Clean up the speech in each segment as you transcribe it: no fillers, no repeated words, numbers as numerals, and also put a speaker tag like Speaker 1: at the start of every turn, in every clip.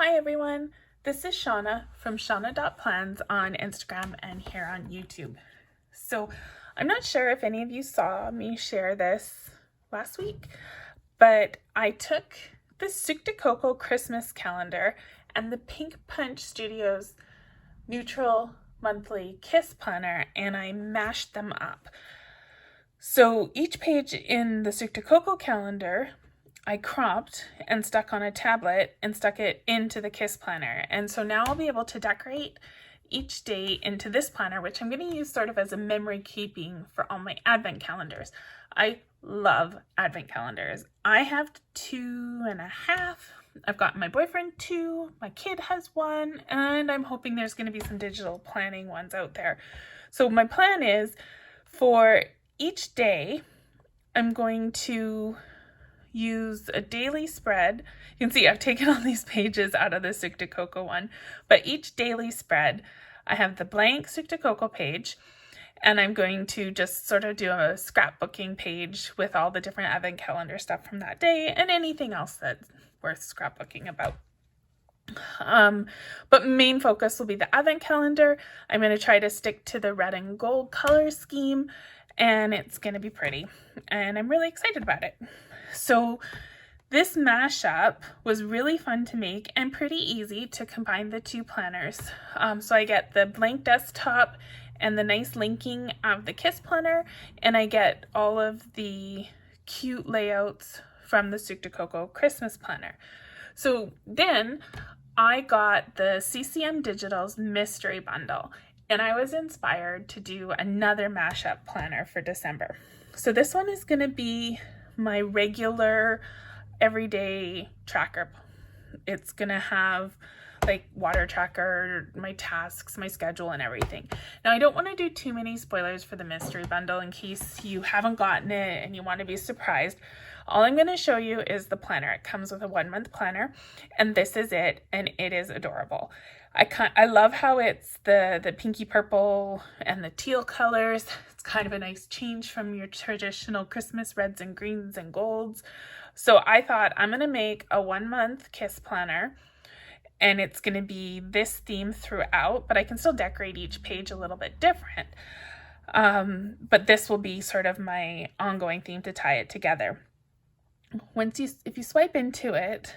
Speaker 1: Hi everyone, this is Shauna from shauna.plans on Instagram and here on YouTube. So I'm not sure if any of you saw me share this last week, but I took the Suc de Coco Christmas calendar and the Pink Punch Studios neutral monthly kiss planner and I mashed them up. So each page in the Suc de Coco calendar I cropped and stuck on a tablet and stuck it into the Kiss planner. And so now I'll be able to decorate each day into this planner, which I'm going to use sort of as a memory keeping for all my advent calendars. I love advent calendars. I have 2.5. I've got my boyfriend 2, my kid has 1, and I'm hoping there's going to be some digital planning ones out there. So my plan is for each day, I'm going to use a daily spread. You can see I've taken all these pages out of the Suc de Coco one, but each daily spread, I have the blank Suc de Coco page, and I'm going to just sort of do a scrapbooking page with all the different advent calendar stuff from that day and anything else that's worth scrapbooking about. But main focus will be the advent calendar. I'm going to try to stick to the red and gold color scheme, and it's going to be pretty, and I'm really excited about it. So this mashup was really fun to make and pretty easy to combine the two planners. So I get the blank desktop and the nice linking of the Kiss planner, and I get all of the cute layouts from the Suc de Coco Christmas planner. So then I got the CCM Digital's mystery bundle, and I was inspired to do another mashup planner for December. So this one is going to be my regular everyday tracker. It's gonna have like water tracker, my tasks, my schedule, and everything. Now I don't want to do too many spoilers for the mystery bundle in case you haven't gotten it and you want to be surprised. All I'm going to show you is the planner. It comes with a 1-month planner, and this is it, and it is adorable. I love how it's the pinky purple and the teal colors. It's kind of a nice change from your traditional Christmas reds and greens and golds. So I thought I'm going to make a 1-month Kiss planner, and it's going to be this theme throughout, but I can still decorate each page a little bit different. But this will be sort of my ongoing theme to tie it together. If you swipe into it,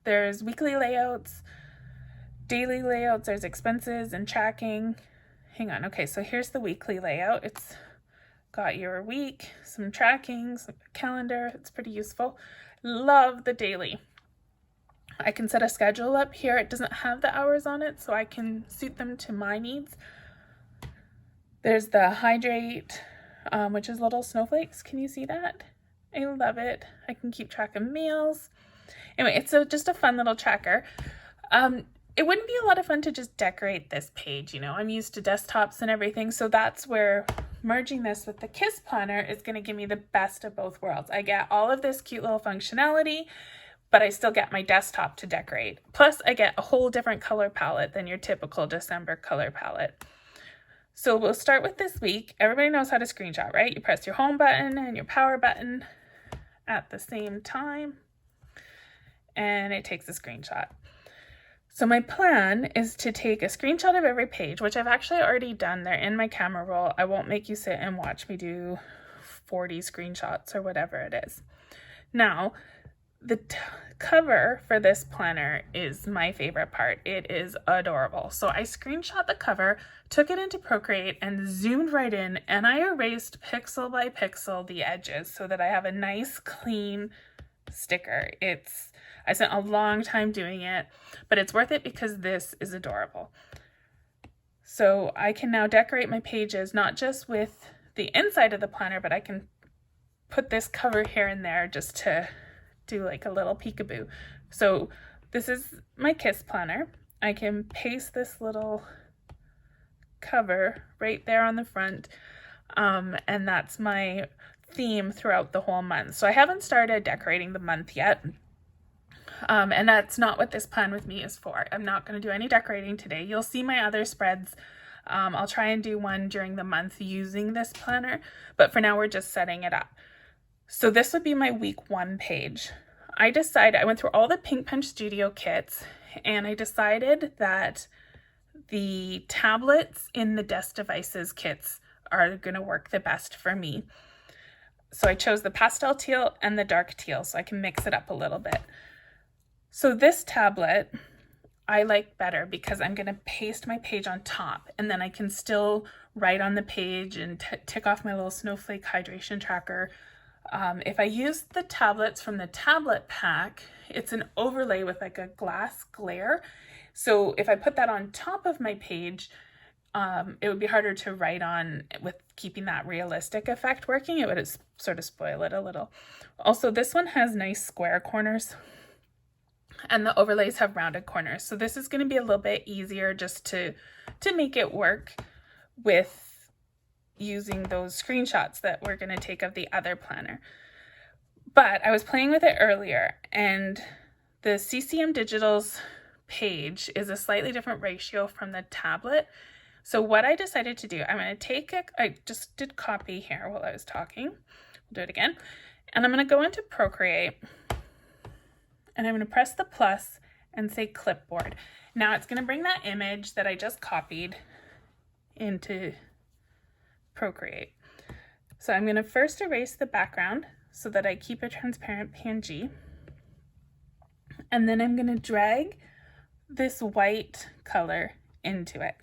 Speaker 1: there's weekly layouts, daily layouts, there's expenses and tracking. Hang on. Okay, so here's the weekly layout. It's got your week, some tracking, some calendar. It's pretty useful. Love the daily. I can set a schedule up here. It doesn't have the hours on it, so I can suit them to my needs. There's the hydrate, which is little snowflakes. Can you see that? I love it. I can keep track of meals. Anyway, it's just a fun little tracker. It wouldn't be a lot of fun to just decorate this page, you know. I'm used to desktops and everything, so that's where merging this with the Kiss planner is going to give me the best of both worlds. I get all of this cute little functionality, but I still get my desktop to decorate. Plus, I get a whole different color palette than your typical December color palette. So we'll start with this week. Everybody knows how to screenshot, right? You press your home button and your power button at the same time, and it takes a screenshot. So my plan is to take a screenshot of every page, which I've actually already done. They're in my camera roll. I won't make you sit and watch me do 40 screenshots or whatever it is. Now, the cover for this planner is my favorite part. It is adorable. So I screenshot the cover, took it into Procreate, and zoomed right in, and I erased pixel by pixel the edges so that I have a nice clean sticker. I spent a long time doing it, but it's worth it because this is adorable. So I can now decorate my pages not just with the inside of the planner, but I can put this cover here and there just to do like a little peekaboo. So this is my Kiss planner. I can paste this little cover right there on the front, and that's my theme throughout the whole month. So I haven't started decorating the month yet, and that's not what this plan with me is for. I'm not going to do any decorating today. You'll see my other spreads. I'll try and do one during the month using this planner, but for now we're just setting it up. So this would be my week 1 page. I went through all the Pink Punch Studio kits, and I decided that the tablets in the Desk Devices kits are going to work the best for me. So I chose the pastel teal and the dark teal so I can mix it up a little bit. So this tablet I like better because I'm going to paste my page on top, and then I can still write on the page and tick off my little snowflake hydration tracker. If I use the tablets from the tablet pack, it's an overlay with like a glass glare. So if I put that on top of my page, it would be harder to write on with keeping that realistic effect working. It would sort of spoil it a little. Also, this one has nice square corners, and the overlays have rounded corners. So this is going to be a little bit easier just to make it work with using those screenshots that we're going to take of the other planner. But I was playing with it earlier, and the CCM Digital's page is a slightly different ratio from the tablet. So what I decided to do, I'm going to take I just did copy here while I was talking. I'll do it again. And I'm going to go into Procreate, and I'm going to press the plus and say clipboard. Now it's going to bring that image that I just copied into Procreate. So I'm going to first erase the background so that I keep a transparent PNG. And then I'm going to drag this white color into it.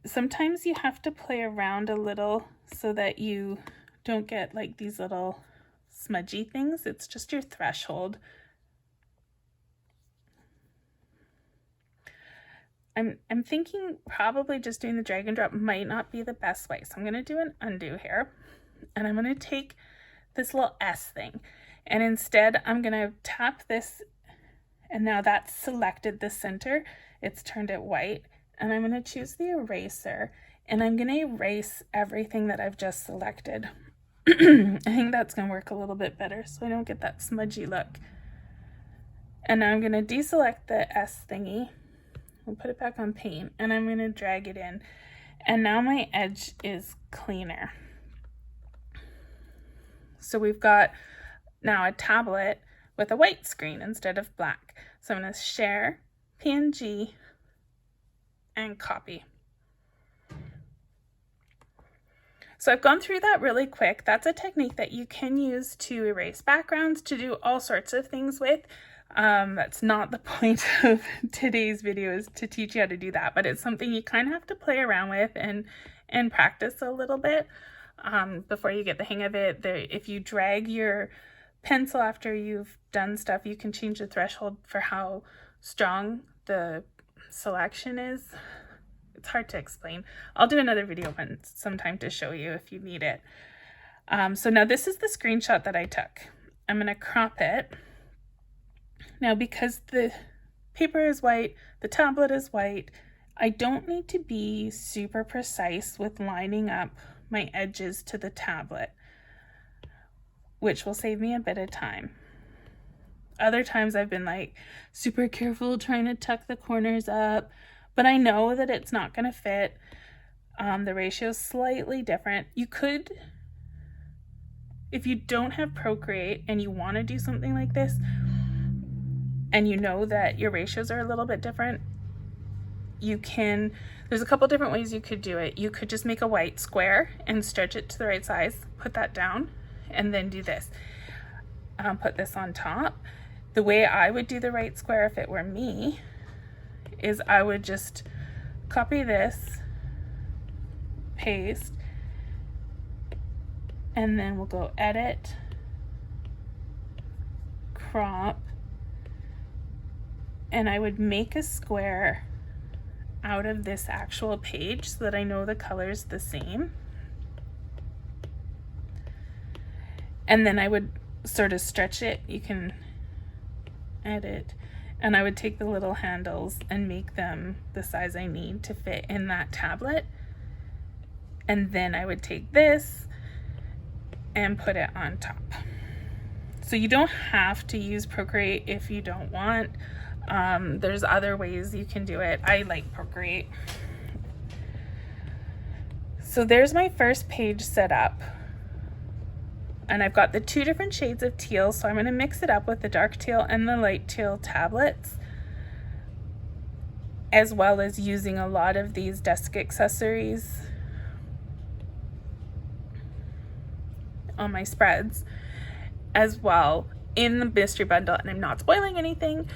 Speaker 1: Sometimes you have to play around a little so that you don't get like these little smudgy things. It's just your threshold. I'm thinking probably just doing the drag and drop might not be the best way. So I'm going to do an undo here, and I'm going to take this little S thing, and instead I'm going to tap this, and now that's selected the center. It's turned it white, and I'm going to choose the eraser, and I'm going to erase everything that I've just selected. I think that's going to work a little bit better so I don't get that smudgy look. And now I'm going to deselect the S thingy. I'll put it back on paint, and I'm going to drag it in. And now my edge is cleaner. So we've got now a tablet with a white screen instead of black. So I'm going to share, PNG, and copy. So I've gone through that really quick. That's a technique that you can use to erase backgrounds, to do all sorts of things with. That's not the point of today's video, is to teach you how to do that, but it's something you kind of have to play around with and practice a little bit before you get the hang of it. If you drag your pencil after you've done stuff, you can change the threshold for how strong the selection is. It's hard to explain. I'll do another video sometime to show you if you need it. So now this is the screenshot that I took. I'm going to crop it. Now, because the paper is white, the tablet is white, I don't need to be super precise with lining up my edges to the tablet, which will save me a bit of time. Other times I've been like super careful trying to tuck the corners up, but I know that it's not going to fit. The ratio is slightly different. You could, if you don't have Procreate and you want to do something like this, and you know that your ratios are a little bit different, there's a couple different ways you could do it. You could just make a white square and stretch it to the right size, put that down, and then do this. Put this on top. The way I would do the right square if it were me is I would just copy this, paste, and then we'll go edit, crop, and I would make a square out of this actual page so that I know the color's the same. And then I would sort of stretch it. You can edit, and I would take the little handles and make them the size I need to fit in that tablet. And then I would take this and put it on top. So you don't have to use Procreate if you don't want. There's other ways you can do it. I like Procreate. So there's my first page set up. And I've got the two different shades of teal, so I'm going to mix it up with the dark teal and the light teal tablets. as well as using a lot of these desk accessories on my spreads as well in the mystery bundle. And I'm not spoiling anything,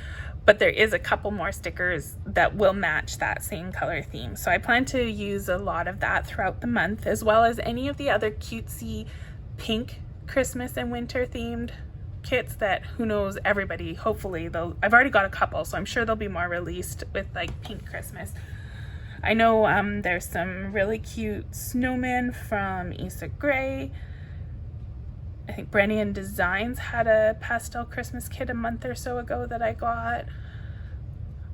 Speaker 1: but there is a couple more stickers that will match that same color theme. So I plan to use a lot of that throughout the month, as well as any of the other cutesy pink Christmas and winter themed kits that, who knows, everybody, hopefully they'll, I've already got a couple, so I'm sure there'll be more released with like pink Christmas. I know there's some really cute snowmen from Issa Gray. I think Brennian Designs had a pastel Christmas kit a month or so ago that I got.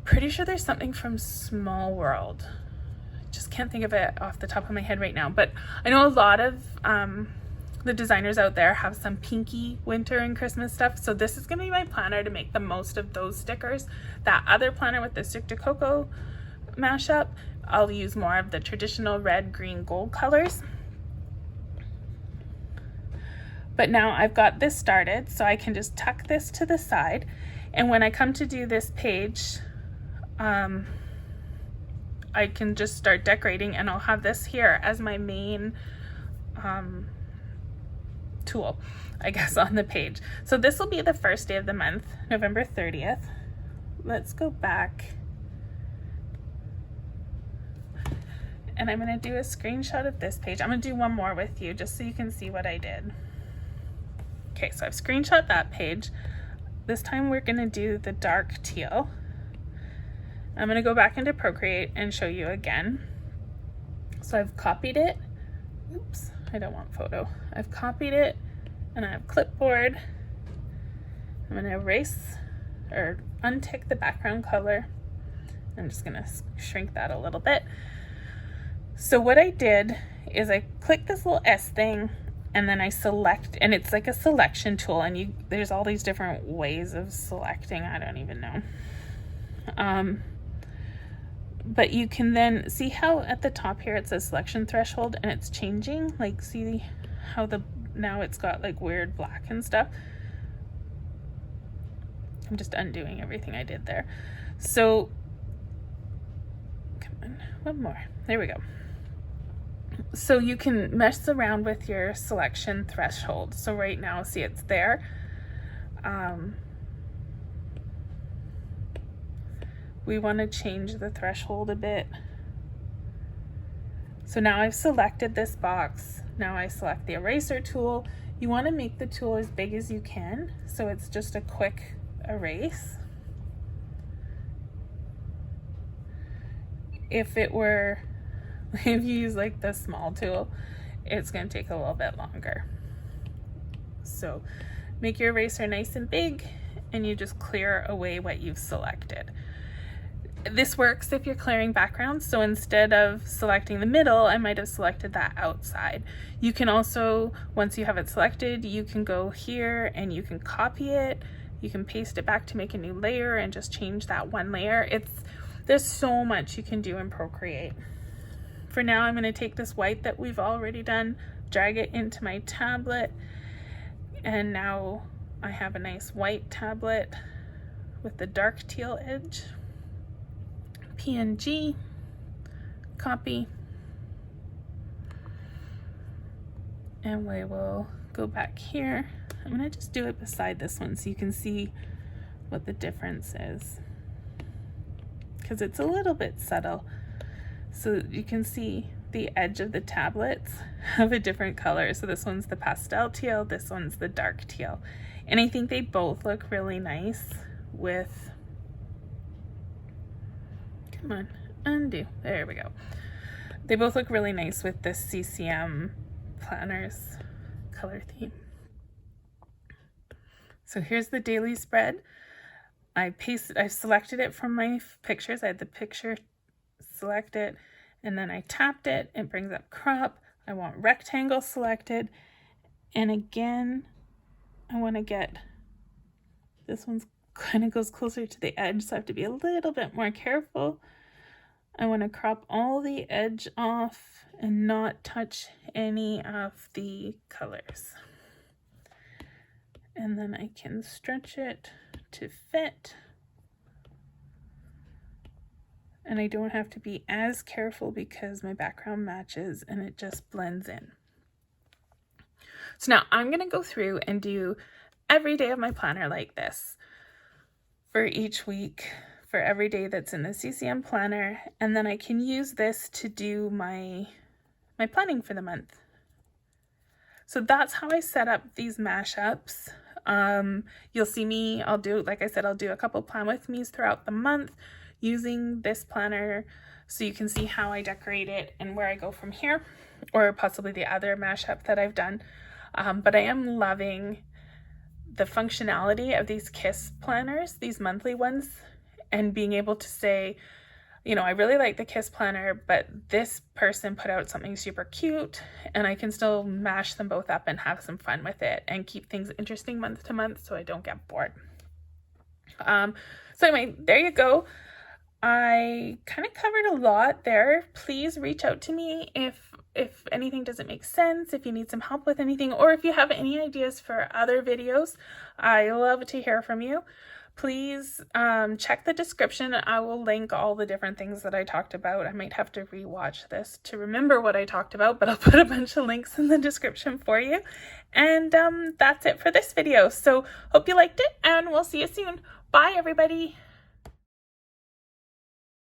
Speaker 1: Pretty sure there's something from Small World. Just can't think of it off the top of my head right now, but I know a lot of the designers out there have some pinky winter and Christmas stuff, so this is going to be my planner to make the most of those stickers. That other planner with the Stick to Cocoa mashup, I'll use more of the traditional red, green, gold colors. But now I've got this started, so I can just tuck this to the side, and when I come to do this page, I can just start decorating, and I'll have this here as my main tool, I guess, on the page. So this will be the first day of the month, November 30th. Let's go back, and I'm going to do a screenshot of this page. I'm going to do one more with you just so you can see what I did. Okay, so I've screenshot that page. This time we're going to do the dark teal. I'm going to go back into Procreate and show you again. So I've copied it. Oops, I don't want photo. I've copied it, and I have clipboard. I'm going to erase or untick the background color. I'm just going to shrink that a little bit. So what I did is I clicked this little S thing, and then I select, and it's like a selection tool, and there's all these different ways of selecting. I don't even know. But you can then see how at the top here it says selection threshold, and it's changing. Like, see how now it's got like weird black and stuff. I'm just undoing everything I did there. So come on, one more. There we go. So you can mess around with your selection threshold. So right now, see, it's there. We want to change the threshold a bit. So now I've selected this box. Now I select the eraser tool. You want to make the tool as big as you can, so it's just a quick erase. If you use like the small tool, it's going to take a little bit longer. So make your eraser nice and big, and you just clear away what you've selected. This works if you're clearing backgrounds, so instead of selecting the middle, I might have selected that outside. You can also, once you have it selected, you can go here and you can copy it, you can paste it back to make a new layer and just change that one layer. There's so much you can do in Procreate. For now, I'm going to take this white that we've already done, drag it into my tablet, and now I have a nice white tablet with the dark teal edge. PNG, copy, and we will go back here. I'm going to just do it beside this one so you can see what the difference is, because it's a little bit subtle. So you can see the edge of the tablets have a different color. So this one's the pastel teal, this one's the dark teal. And I think they both look really nice with, come on, undo, there we go. They both look really nice with this CCM planners color theme. So here's the daily spread. I've selected it from my pictures. I had the picture selected, and then I tapped it. It brings up crop. I want rectangle selected, and again, I want to get, this one's kind of goes closer to the edge, so I have to be a little bit more careful. I want to crop all the edge off and not touch any of the colors. And then I can stretch it to fit. and I don't have to be as careful because my background matches and it just blends in. So now I'm going to go through and do every day of my planner like this for each week, for every day that's in the CCM planner, and then I can use this to do my planning for the month. So that's how I set up these mashups. You'll see me, I'll do, like I said, I'll do a couple plan with me's throughout the month using this planner so you can see how I decorate it and where I go from here, or possibly the other mashup that I've done. But I am loving the functionality of these KISS planners, these monthly ones, and being able to say, you know, I really like the KISS planner, but this person put out something super cute, and I can still mash them both up and have some fun with it and keep things interesting month to month so I don't get bored. So anyway, there you go. I kind of covered a lot there. Please reach out to me if anything doesn't make sense, if you need some help with anything, or if you have any ideas for other videos. I love to hear from you. Please check the description. I will link all the different things that I talked about. I might have to rewatch this to remember what I talked about, but I'll put a bunch of links in the description for you. And that's it for this video. So hope you liked it, and we'll see you soon. Bye, everybody.